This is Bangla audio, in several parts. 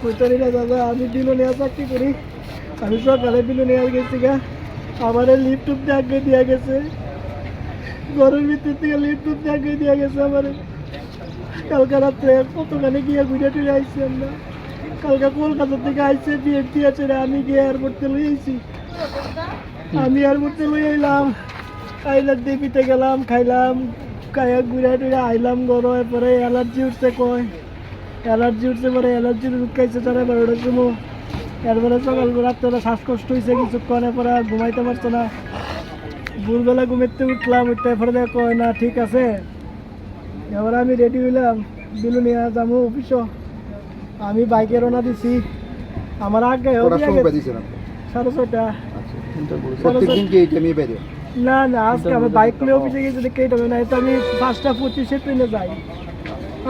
কইতারি না দাদা, আমি বিলোনিয়া চাকরি করি। আমি সকালে বিলোনিয়া গেছি গা, আমার লিফট আগে দিয়া গেছে, ঘরের ভিতর থেকে লিফট আগে দিয়া গেছে আমার। কালকে রাত্রে কতখানে গিয়ে ঘুরে টুরে আইছি আমরা। কালকে কলকাতা থেকে আইসে বিয়ের দিয়েছে, আমি গিয়ে এয়ারপোর্টে লই আইছি। আমি এয়ারপোর্টে লই আইলাম, আইলার দেবীতে গেলাম, খাইলাম, খাইয়া ঘুরে টুরে আইলাম ঘর। এরপরে অ্যালার্জি উঠছে, কয় অ্যালার্জি উঠছে, পরে অ্যালার্জির ওষুধ খাইছে 12:30টার সময়। এরপরে সকাল রাত্রে শ্বাসকষ্ট হয়েছে কিছুক্ষণ, এরপরে আর ঘুমাইতে পারছে না। ভোরবেলা ঘুমাইতে উঠলাম, উঠতে এরপরে কয় না ঠিক আছে। এবার আমি রেডি হইলাম, বিলুনিয়া যাবো অফিসও। আমি বাইকে রওনা দিছি। আমার আগে 6:30। না না, আজকে আমি বাইক নিয়ে অফিসে গেছি দেখে এটা না, এটা আমি 5:25 ট্রেনে যাই।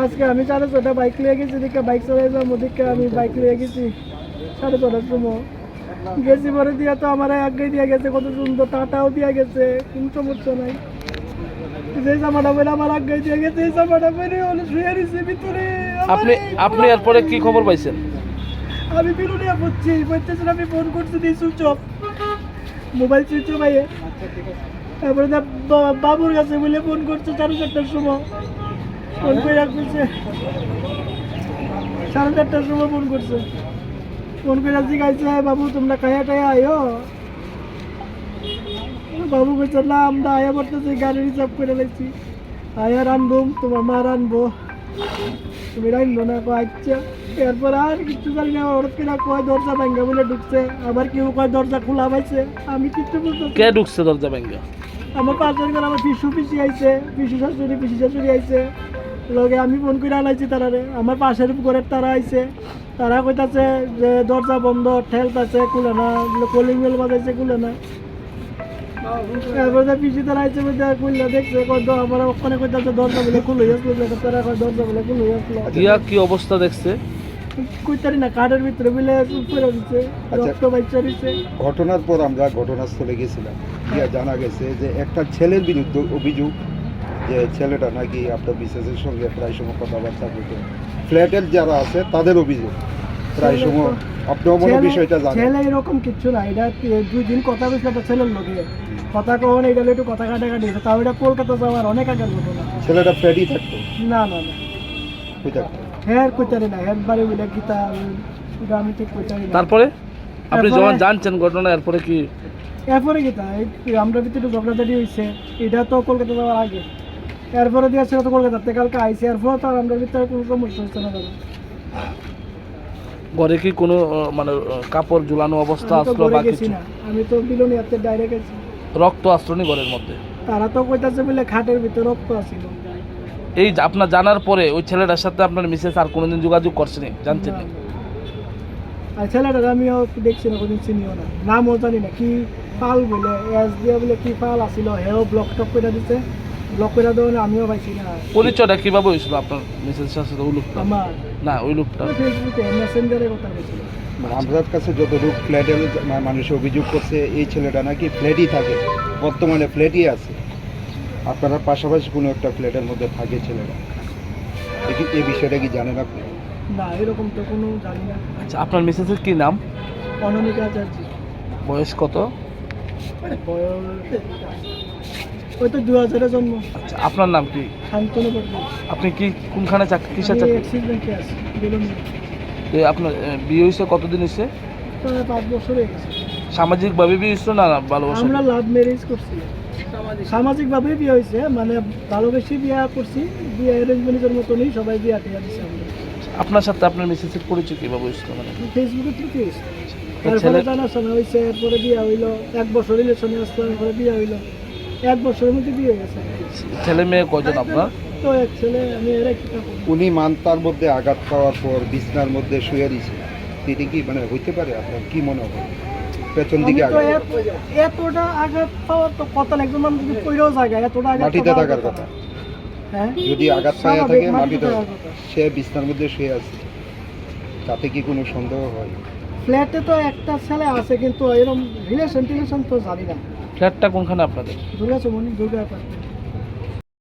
আজকে আমি 6:30 বাইক নিয়ে গেছি দেখে, বাইক চালাই যাবো দেখে আমি বাইক নিয়ে গেছি 6:30টার সময়। গেছি পরে দিয়া তো আমার আগে দিয়ে গেছে, কত সুন্দর টাটাও দিয়া গেছে, কোনো সমস্যা নাই। যে জামাটা পরে আমার আগে দিয়ে গেছে, এই জামাটা পরে শুয়ে রয়েছে ভিতরে। আপনি এরপরে কি খবর পাইছেন? আমি বিলুনিয়া পড়তেছিলাম, আমি ফোন করছি দিয়ে switch off, mobile switch off আইয়ে। তারপরে বাবুর কাছে বলে ফোন করছে 4:30টার সময়। ফোন করে রাখছে 4:30টার সময় ফোন করছে। ফোন করে জিজ্ঞাসা, বাবু তোমরা খায়া টায়া আয়ো? বাবু বলছে না, আমরা আয়া পড়তেছি, গাড়ি রিজার্ভ করে লাগছি, আয়া রানবো, তোমার মা রানবো, তুমি রানবো না? আচ্ছা। এরপর আর কিছু জানি না, হঠাৎ করে কয় দরজা ভাঙ্গা বলে ঢুকছে, আবার কেউ কয় দরজা খোলা পাইছে। আমি কিছু বলতে, কে ঢুকছে দরজা ভাঙ্গা? আমার পাশের ঘর আমার পিসি আইছে, পিসি শাশুড়ি আইছে লগে। আমি ফোন করে আনাইছি তারারে, আমার পাশের ঘরের তারা আইছে। তারা কইতাছে যে দরজা বন্ধ, ঠেলতাছে, খুলে না, কলিং বেল বাজাইছে, খুলে না। এরপরে পিসি তারা আইছে, খুললে দেখছে, আমার ওখানে কইতাছে দরজা বলে খুলে আসলো, তারা কয় দরজা বলে খুলে আসলো। কি অবস্থা দেখছে? কইতারি না, কাঠের ভিতরে বলে করে দিচ্ছে, রক্ত বাইচা দিচ্ছে। ঘটনার পর আমরা ঘটনাস্থলে গেছিলাম, গিয়া জানা গেছে যে একটা ছেলের বিরুদ্ধে অভিযোগ, যে ছেলেটা নাকি আপনার বিশেষের সঙ্গে প্রায় সময় কথাবার্তা বলতো। ফ্ল্যাটের যারা আছে তাদের অভিযোগ প্রায় সময়, আপনিও মনে বিষয়টা জানেন। ছেলে এরকম কিচ্ছু না, এটা 2 দিন কথা বলছে একটা ছেলের লোকে, কথা কখন এটা একটু কথা কাটাকাটি, তাও এটা কলকাতা যাওয়ার অনেক আগের ঘটনা। ছেলেটা ফ্ল্যাটই থাকতো? না না না, কই থাকতো? হ্যাঁ কইতারি না, হ্যাঁ বাড়ি বলে গীতা, আমি ঠিক কইতারি না। তারপরে আপনি যখন জানছেন ঘটনা, এরপরে কি? এরপরে গীতা আমরা ভিতরে ঝগড়াঝাটি হয়েছে, এটা তো কলকাতা যাওয়ার আগে। এরপরে দিয়ে ছেলে তো কলকাতাতে কালকে আইসে, এরপরে তো আর আমরা ভিতরে কোনো সমস্যা হচ্ছে না দাদা। ঘরে কি কোনো মানে কাপড় ঝুলানো অবস্থা আসলো বা কিছু? আমি তো বিলুনিয়াতে ডাইরেক্ট গেছি। রক্ত আসলো ঘরের মধ্যে? তারা তো কইতাছে বলে খাটের ভিতরে রক্ত আছিল। এই আপনার জানার পরে ওই ছেলেটার সাথে আপনার মিসেস আর কোনোদিন যোগাযোগ করছেন, জানছেন না? আর ছেলেটার আমিও দেখছি না, কোনদিন চিনিও না, নামও জানি না। কি পাল বলে এস দিয়ে বলে কি পাল আসিল, হেও ব্লক টক করে দিচ্ছে, ব্লক করে দেওয়া আমিও পাইছি না। পরিচয়টা কিভাবে হয়েছিল আপনার মিসেস সাথে? ওই লোকটা আমার না, ওই লোকটা ফেসবুকে মেসেঞ্জারে কথা বলছিল। আমাদের কাছে যতটুকু ফ্ল্যাটের মানুষ অভিযোগ করছে, এই ছেলেটা নাকি ফ্ল্যাটই থাকে, বর্তমানে ফ্ল্যাটই আছে। আপনারা পাশাপাশি কোনো একটা ফ্ল্যাটের মধ্যে থাকে ছেলেরা, এই বিষয়টা কি জানেন আপনি? না, এরকম তো কোনো জানি না। আচ্ছা, আপনার মিসেসের কি নাম? অনামিকা আচার্য। বয়স কত? ওই তো 2000-এ জন্ম। আচ্ছা, আপনার নাম কি? শান্তনু বর্মন। আপনি কি কোনখানে কিসের চাকরি? এক্সিস ব্যাংকে আছি, বিলুনিয়া। আপনার বিয়ে হয়েছে কতদিন হয়েছে? প্রায় 5 বছর হয়ে গেছে। সামাজিকভাবে বিয়ে হয়েছিল না ভালোবাসা? আমরা লাভ ম্যারেজ করছি, সামাজিকভাবে বিয়ে হয়েছে, মানে ভালোবেসে বিয়ে করছি, বিয়ে অ্যারেঞ্জমেন্টের মতনই, সবাই বিয়ে টিয়া দিচ্ছে আমরা। আপনার সাথে আপনার মিসেসের পরিচয় কিভাবে হয়েছিল? মানে ফেসবুকে থেকে হয়েছে, তারপরে জানাশোনা হয়েছে, এরপরে বিয়ে হইলো, 1 বছর রিলেশনে আসলাম, এরপরে বিয়ে হইলো, 1 বছরের মধ্যে বিয়ে হয়ে গেছে। ছেলে মেয়ে কয়জন আপনার? তো এক ছেলে, মেয়েরা কি? উনি মানতার মধ্যে আঘাত পাওয়ার পর বিছনার মধ্যে শুয়ে দিয়েছে, এটি কি মানে হইতে পারে? আপনার কি মনে হয়? পেছন দিকে এতটা আঘাত পাওয়ার তো কথা না, একজন মানুষ যদি পড়েও জায়গায় এতটা আঘাত মাটিতে থাকার কথা। হ্যাঁ, যদি আঘাত পাওয়া থাকে মাটিতে, সে বিছনার মধ্যে শুয়ে আছে, তাতে কি কোনো সন্দেহ হয়? ফ্ল্যাটে তো একটা ছেলে আছে, কিন্তু এরকম রিলেশন তো জানি না। ফ্ল্যাটটা কোনখানে আপনাদের? দুর্গা চমনি, দুর্গা